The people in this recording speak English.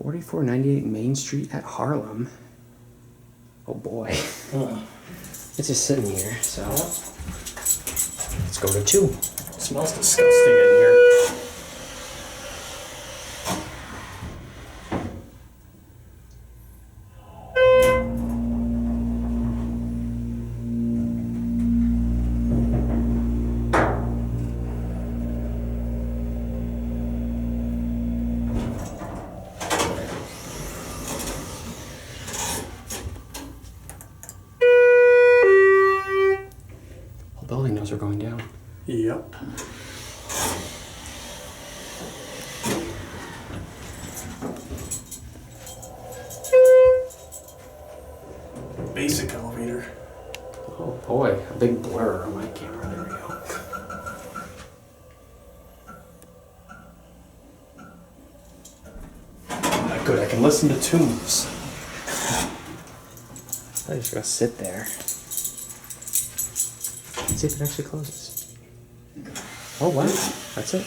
4498 Main Street at Harlem. Oh boy. It's just sitting here, so let's go to 2. It smells disgusting in here. Building knows we're going down. Yep. Basic elevator. Oh boy, a big blur on my camera. There we go. Good, I can listen to tunes. I'm just gonna sit there. Let's see if it actually closes. Oh wow, that's it.